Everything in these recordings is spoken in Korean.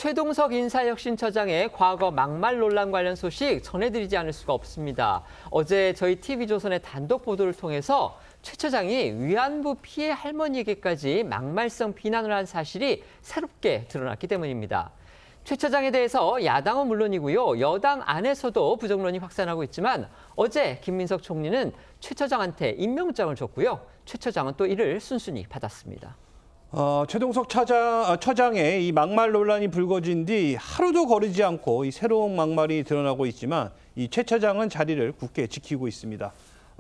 최동석 인사혁신처장의 과거 막말 논란 관련 소식 전해드리지 않을 수가 없습니다. 어제 저희 TV조선의 단독 보도를 통해서 최 처장이 위안부 피해 할머니에게까지 막말성 비난을 한 사실이 새롭게 드러났기 때문입니다. 최 처장에 대해서 야당은 물론이고요. 여당 안에서도 부정론이 확산하고 있지만 어제 김민석 총리는 최 처장한테 임명장을 줬고요. 최 처장은 또 이를 순순히 받았습니다. 최동석 처장의 이 막말 논란이 불거진 뒤 하루도 거르지 않고 이 새로운 막말이 드러나고 있지만 이 최 처장은 자리를 굳게 지키고 있습니다.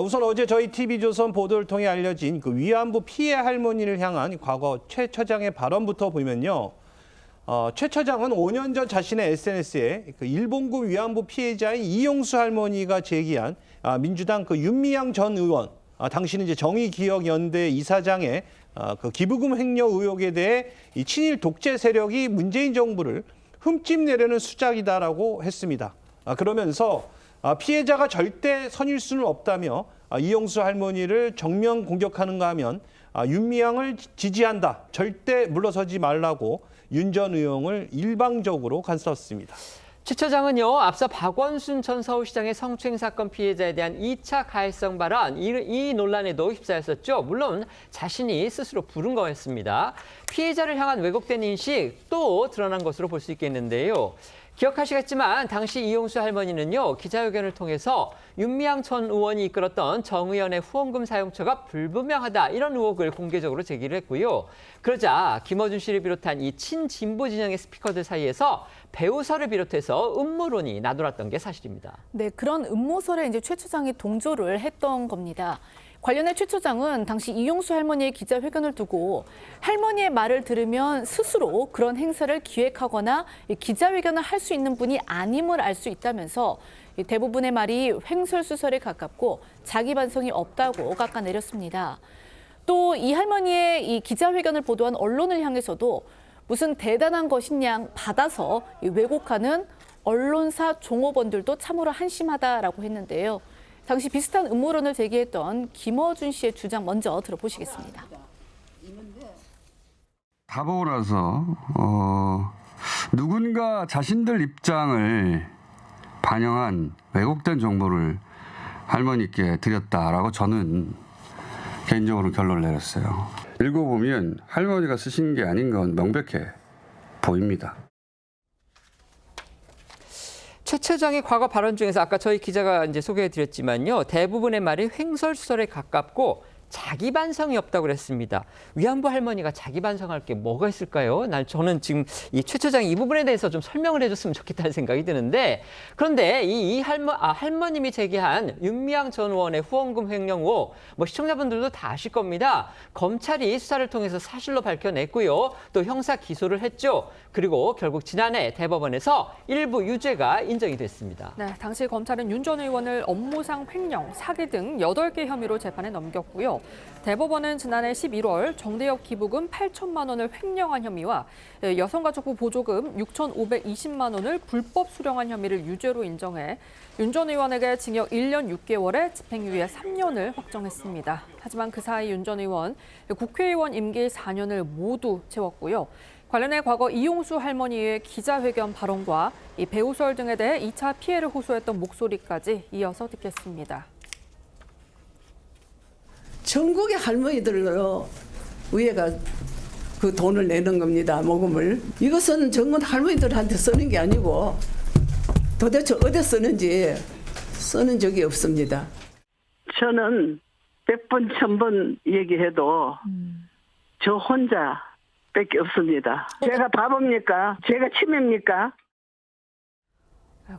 우선 어제 저희 TV조선 보도를 통해 알려진 그 위안부 피해 할머니를 향한 과거 최 처장의 발언부터 보면요. 최 처장은 5년 전 자신의 SNS에 그 일본군 위안부 피해자인 이용수 할머니가 제기한 민주당 그 윤미향 전 의원, 당시는 이제 정의기억연대 이사장의 그 기부금 횡령 의혹에 대해 이 친일 독재 세력이 문재인 정부를 흠집내려는 수작이다라고 했습니다. 그러면서 피해자가 절대 선일 수는 없다며 이용수 할머니를 정면 공격하는가 하면 윤미향을 지지한다, 절대 물러서지 말라고 윤 전 의원을 일방적으로 간섭했습니다. 최 처장은요, 앞서 박원순 전 서울시장의 성추행 사건 피해자에 대한 2차 가해성 발언, 이 논란에도 휩싸였었죠. 물론 자신이 스스로 부른 거였습니다. 피해자를 향한 왜곡된 인식 또 드러난 것으로 볼 수 있겠는데요. 기억하시겠지만 당시 이용수 할머니는요, 기자회견을 통해서 윤미향 전 의원이 이끌었던 정의연의 후원금 사용처가 불분명하다, 이런 의혹을 공개적으로 제기를 했고요. 그러자 김어준 씨를 비롯한 이 친진보 진영의 스피커들 사이에서 배우설을 비롯해서 음모론이 나돌았던 게 사실입니다. 네, 그런 음모설에 이제 최 처장이 동조를 했던 겁니다. 관련해 최 처장은 당시 이용수 할머니의 기자회견을 두고 할머니의 말을 들으면 스스로 그런 행사를 기획하거나 기자회견을 할 수 있는 분이 아님을 알 수 있다면서 대부분의 말이 횡설수설에 가깝고 자기 반성이 없다고 깎아내렸습니다. 또 이 할머니의 이 기자회견을 보도한 언론을 향해서도 무슨 대단한 것이냐 받아서 왜곡하는 언론사 종업원들도 참으로 한심하다라고 했는데요. 당시 비슷한 음모론을 제기했던 김어준 씨의 주장 먼저 들어보시겠습니다. 다 보고 나서 누군가 자신들 입장을 반영한 왜곡된 정보를 할머니께 드렸다라고 저는 개인적으로 결론을 내렸어요. 읽어보면 할머니가 쓰신 게 아닌 건 명백해 보입니다. 최 처장의 과거 발언 중에서 아까 저희 기자가 이제 소개해드렸지만요, 대부분의 말이 횡설수설에 가깝고 자기 반성이 없다고 그랬습니다. 위안부 할머니가 자기 반성할 게 뭐가 있을까요? 저는 지금 이 최 처장이 이 부분에 대해서 좀 설명을 해줬으면 좋겠다는 생각이 드는데, 그런데 할머님이 제기한 윤미향 전 의원의 후원금 횡령 의혹, 시청자분들도 다 아실 겁니다. 검찰이 수사를 통해서 사실로 밝혀냈고요, 또 형사 기소를 했죠. 그리고 결국 지난해 대법원에서 일부 유죄가 인정이 됐습니다. 네, 당시 검찰은 윤 전 의원을 업무상 횡령, 사기 등 8개 혐의로 재판에 넘겼고요. 대법원은 지난해 11월 정대협 기부금 8천만 원을 횡령한 혐의와 여성가족부 보조금 6,520만 원을 불법 수령한 혐의를 유죄로 인정해 윤 전 의원에게 징역 1년 6개월에 집행유예 3년을 확정했습니다. 하지만 그 사이 윤 전 의원 국회의원 임기 4년을 모두 채웠고요. 관련해 과거 이용수 할머니의 기자회견 발언과 이 배우설 등에 대해 2차 피해를 호소했던 목소리까지 이어서 듣겠습니다. 전국의 할머니들로 위에가 그 돈을 내는 겁니다. 모금을. 이것은 전국 할머니들한테 쓰는 게 아니고 도대체 어디 쓰는지 쓰는 적이 없습니다. 저는 100번, 1000번 얘기해도 저 혼자밖에 없습니다. 제가 바보입니까? 제가 치매입니까?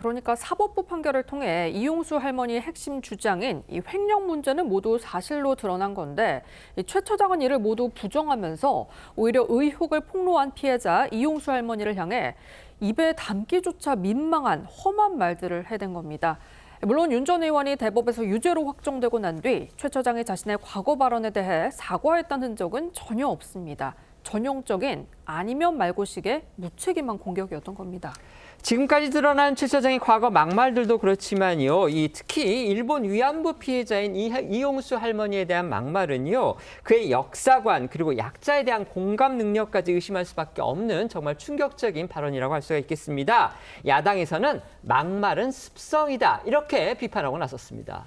그러니까 사법부 판결을 통해 이용수 할머니의 핵심 주장인 이 횡령 문제는 모두 사실로 드러난 건데, 최 처장은 이를 모두 부정하면서 오히려 의혹을 폭로한 피해자 이용수 할머니를 향해 입에 담기조차 민망한 험한 말들을 해댄 겁니다. 물론 윤 전 의원이 대법에서 유죄로 확정되고 난 뒤 최 처장이 자신의 과거 발언에 대해 사과했다는 흔적은 전혀 없습니다. 전형적인 아니면 말고식의 무책임한 공격이었던 겁니다. 지금까지 드러난 최 처장의 과거 막말들도 그렇지만요. 특히 일본 위안부 피해자인 이용수 할머니에 대한 막말은요. 그의 역사관 그리고 약자에 대한 공감 능력까지 의심할 수밖에 없는 정말 충격적인 발언이라고 할 수가 있겠습니다. 야당에서는 막말은 습성이다 이렇게 비판하고 나섰습니다.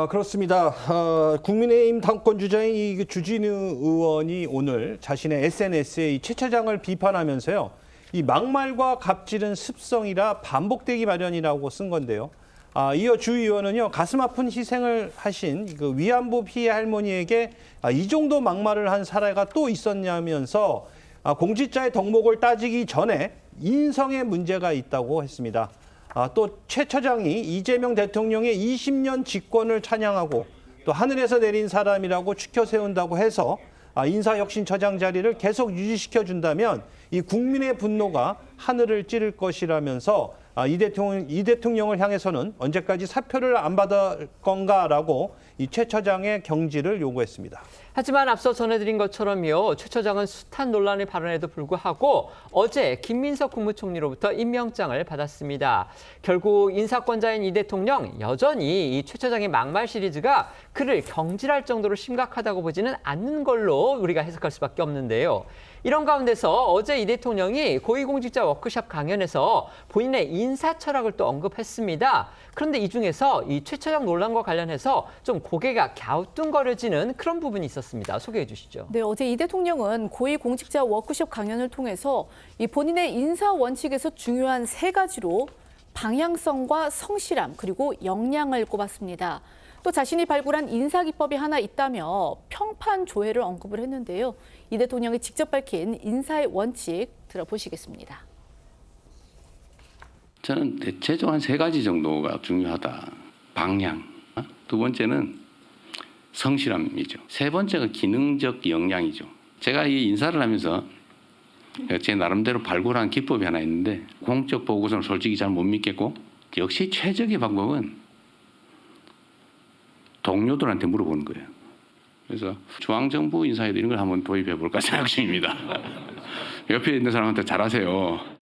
그렇습니다. 국민의힘 당권 주자인 이 주진우 의원이 오늘 자신의 SNS에 이 최 처장을 비판하면서요. 이 막말과 갑질은 습성이라 반복되기 마련이라고 쓴 건데요. 이어 주 의원은요. 가슴 아픈 희생을 하신 그 위안부 피해 할머니에게 이 정도 막말을 한 사례가 또 있었냐면서 공직자의 덕목을 따지기 전에 인성에 문제가 있다고 했습니다. 또 최 처장이 이재명 대통령의 20년 집권을 찬양하고 또 하늘에서 내린 사람이라고 추켜 세운다고 해서 인사혁신처장 자리를 계속 유지시켜준다면 이 국민의 분노가 하늘을 찌를 것이라면서 이 대통령을 향해서는 언제까지 사표를 안 받을 건가라고 이 최 처장의 경질을 요구했습니다. 하지만 앞서 전해드린 것처럼요. 최 처장은 숱한 논란의 발언에도 불구하고 어제 김민석 국무총리로부터 임명장을 받았습니다. 결국 인사권자인 이 대통령 여전히 이 최 처장의 막말 시리즈가 그를 경질할 정도로 심각하다고 보지는 않는 걸로 우리가 해석할 수밖에 없는데요. 이런 가운데서 어제 이 대통령이 고위공직자 워크숍 강연에서 본인의 인사 철학을 또 언급했습니다. 그런데 이 중에서 이 최 처장 논란과 관련해서 좀 고개가 갸우뚱거려지는 그런 부분이 있었습니다. 소개해 주시죠. 네, 어제 이 대통령은 고위공직자 워크숍 강연을 통해서 이 본인의 인사 원칙에서 중요한 3가지로 방향성과 성실함 그리고 역량을 꼽았습니다. 또 자신이 발굴한 인사 기법이 하나 있다며 평판 조회를 언급을 했는데요. 이 대통령이 직접 밝힌 인사의 원칙 들어보시겠습니다. 저는 대체적으로 한 3가지 정도가 중요하다. 방향. 두 번째는 성실함이죠. 세 번째가 기능적 역량이죠. 제가 이 인사를 하면서 제 나름대로 발굴한 기법이 하나 있는데 공적 보고서는 솔직히 잘 못 믿겠고 역시 최적의 방법은 동료들한테 물어보는 거예요. 그래서 중앙정부 인사에도 이런 걸 한번 도입해 볼까 생각 중입니다. 옆에 있는 사람한테 잘하세요.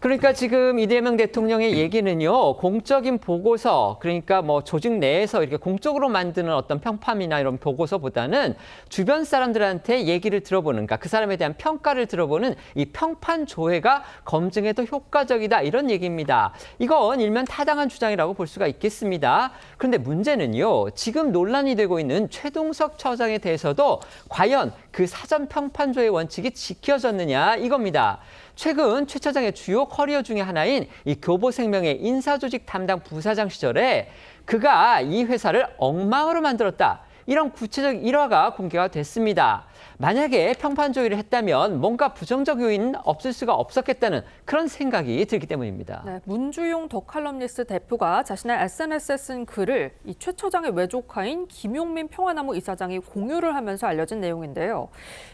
그러니까 지금 이재명 대통령의 얘기는요, 공적인 보고서, 그러니까 뭐 조직 내에서 이렇게 공적으로 만드는 어떤 평판이나 이런 보고서보다는 주변 사람들한테 얘기를 들어보는, 그러니까 그 사람에 대한 평가를 들어보는 이 평판 조회가 검증에 더 효과적이다, 이런 얘기입니다. 이건 일면 타당한 주장이라고 볼 수가 있겠습니다. 그런데 문제는요, 지금 논란이 되고 있는 최동석 처장에 대해서도 과연 그 사전 평판 조회 원칙이 지켜졌느냐, 이겁니다. 최근 최 처장의 주요 커리어 중에 하나인 이 교보생명의 인사조직 담당 부사장 시절에 그가 이 회사를 엉망으로 만들었다. 이런 구체적 일화가 공개가 됐습니다. 만약에 평판 조회를 했다면 뭔가 부정적 요인은 없을 수가 없었겠다는 그런 생각이 들기 때문입니다. 네, 문주용 더 칼럼니스트 대표가 자신의 SNS에 쓴 글을 이 최 처장의 외조카인 김용민 평화나무 이사장이 공유를 하면서 알려진 내용인데요.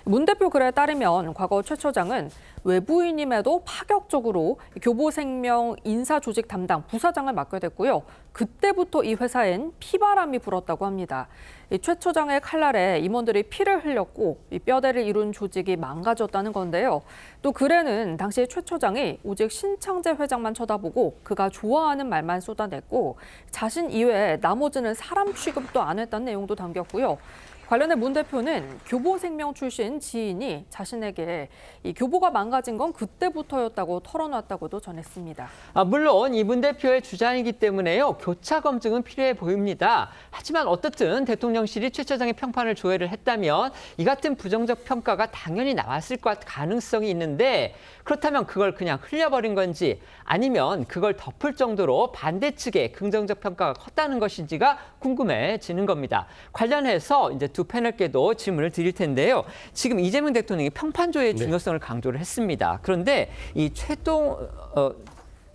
문 대표 글에 따르면 과거 최 처장은 외부인임에도 파격적으로 교보생명 인사조직 담당 부사장을 맡게 됐고요. 그때부터 이 회사엔 피바람이 불었다고 합니다. 이 최 처장의 칼날에 임원들이 피를 흘렸고 이 뼈대를 이룬 조직이 망가졌다는 건데요. 또 글에는 당시 최 처장이 오직 신창재 회장만 쳐다보고 그가 좋아하는 말만 쏟아냈고 자신 이외에 나머지는 사람 취급도 안 했다는 내용도 담겼고요. 관련해 문 대표는 교보생명 출신 지인이 자신에게 이 교보가 망가진 건 그때부터였다고 털어놨다고도 전했습니다. 물론 이 문 대표의 주장이기 때문에요. 교차 검증은 필요해 보입니다. 하지만 어떻든 대통령실이 최 처장의 평판을 조회를 했다면 이 같은 부정적 평가가 당연히 나왔을 것 가능성이 있는데 그렇다면 그걸 그냥 흘려버린 건지 아니면 그걸 덮을 정도로 반대 측의 긍정적 평가가 컸다는 것인지가 궁금해지는 겁니다. 관련해서 이제 두 패널께도 질문을 드릴 텐데요. 지금 이재명 대통령이 평판 조회의 중요성을 강조를 했습니다. 그런데 이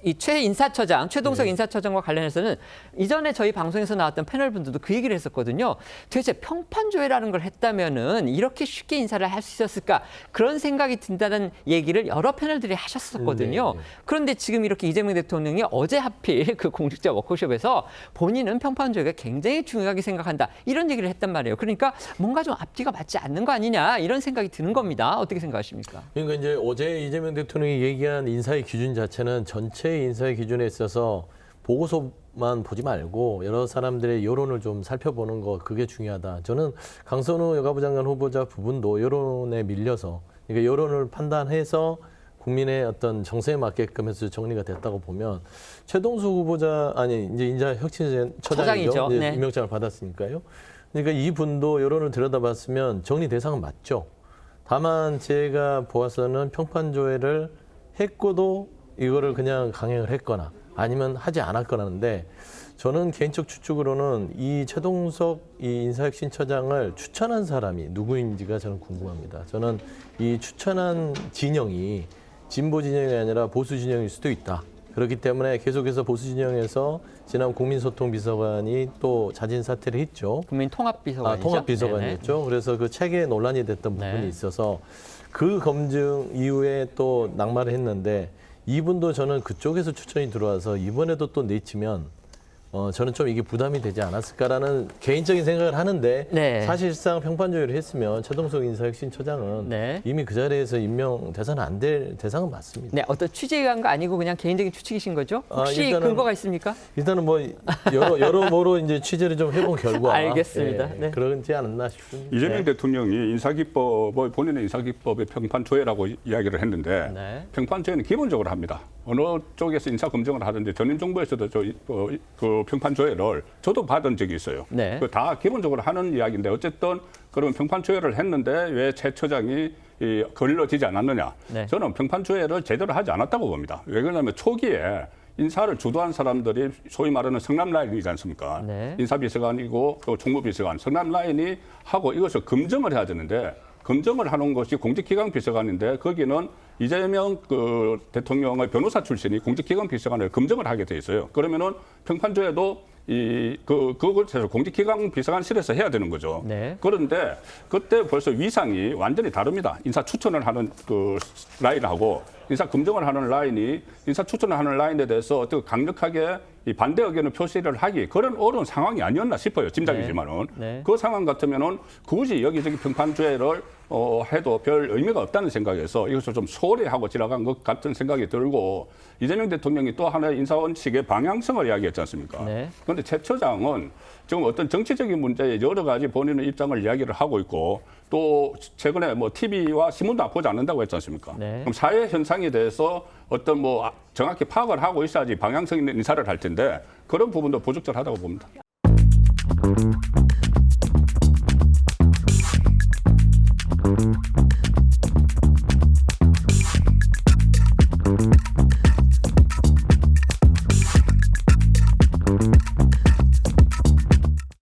이 최동석 인사처장과 관련해서는 이전에 저희 방송에서 나왔던 패널 분들도 그 얘기를 했었거든요. 도대체 평판조회라는 걸 했다면은 이렇게 쉽게 인사를 할 수 있었을까? 그런 생각이 든다는 얘기를 여러 패널들이 하셨었거든요. 네. 그런데 지금 이렇게 이재명 대통령이 어제 하필 그 공직자 워크숍에서 본인은 평판조회가 굉장히 중요하게 생각한다. 이런 얘기를 했단 말이에요. 그러니까 뭔가 좀 앞뒤가 맞지 않는 거 아니냐 이런 생각이 드는 겁니다. 어떻게 생각하십니까? 그러니까 이제 어제 이재명 대통령이 얘기한 인사의 기준 자체는 전체 인사의 기준에 있어서 보고서만 보지 말고 여러 사람들의 여론을 좀 살펴보는 거 그게 중요하다. 저는 강선우 여가부 장관 후보자 부분도 여론에 밀려서 그러니까 여론을 판단해서 국민의 어떤 정세에 맞게끔 해서 정리가 됐다고 보면 최동수 후보자 아니 이제 인사혁신처장이죠. 네. 임명장을 받았으니까요. 그러니까 이분도 여론을 들여다봤으면 정리 대상은 맞죠. 다만 제가 보아서는 평판조회를 했고도 이거를 그냥 강행을 했거나 아니면 하지 않았거나인데 저는 개인적 추측으로는 이 최동석 이 인사혁신처장을 추천한 사람이 누구인지가 저는 궁금합니다. 저는 이 추천한 진영이 진보 진영이 아니라 보수 진영일 수도 있다. 그렇기 때문에 계속해서 보수 진영에서 지난 국민소통비서관이 또 자진 사퇴를 했죠. 국민통합비서관이죠. 통합비서관이었죠. 그래서 그 책에 논란이 됐던 부분이 네. 있어서 그 검증 이후에 또 낙마를 했는데 이분도 저는 그쪽에서 추천이 들어와서 이번에도 또 내치면 저는 좀 이게 부담이 되지 않았을까라는 개인적인 생각을 하는데 네. 사실상 평판조회를 했으면 최동석 인사혁신처장은 네. 이미 그 자리에서 임명 대상은 안 될 대상은 맞습니다. 네, 어떤 취재에 의한 거 아니고 그냥 개인적인 추측이신 거죠? 혹시 일단은- 근거가 있습니까? 일단은 뭐 여러모로 이제 취재를 좀 해본 결과 알겠습니다. 네. 그러지 않았나 싶습니다. 이재명 대통령이 인사기법을 본인의 인사기법의 평판조회라고 이야기를 했는데 네. 평판조회는 기본적으로 합니다. 어느 쪽에서 인사검증을 하든지 전인정부에서도 그 평판조회를 저도 받은 적이 있어요. 네. 그 다 기본적으로 하는 이야기인데 어쨌든 그러면 평판조회를 했는데 왜 최 처장이 걸러지지 않았느냐. 네. 저는 평판조회를 제대로 하지 않았다고 봅니다. 왜 그러냐면 초기에 인사를 주도한 사람들이 소위 말하는 성남 라인이지 않습니까? 네. 인사비서관이고 또 총무비서관, 성남 라인이 하고 이것을 검증을 해야 되는데 검증을 하는 것이 공직기강 비서관인데 거기는 이재명 그 대통령의 변호사 출신이 공직기강 비서관을 검증을 하게 돼 있어요. 그러면은 평판조회도 그것에서 공직기강 비서관실에서 해야 되는 거죠. 네. 그런데 그때 벌써 위상이 완전히 다릅니다. 인사 추천을 하는 그 라인하고 인사 검증을 하는 라인이 인사 추천을 하는 라인에 대해서 어떻게 강력하게 이 반대 의견을 표시를 하기 그런 어려운 상황이 아니었나 싶어요. 짐작이지만은 네. 그 상황 같으면은 굳이 여기저기 평판조회를 해도 별 의미가 없다는 생각에서 이것을 좀 소홀히 하고 지나간 것 같은 생각이 들고 이재명 대통령이 또 하나의 인사원칙의 방향성을 이야기했지 않습니까? 네. 그런데 최 처장은 지금 어떤 정치적인 문제에 여러 가지 본인의 입장을 이야기를 하고 있고 또 최근에 뭐 TV와 신문도 보지 않는다고 했지 않습니까? 네. 그럼 사회 현상에 대해서 어떤 뭐 정확히 파악을 하고 있어야지 방향성 있는 인사를 할 텐데 그런 부분도 부적절하다고 봅니다.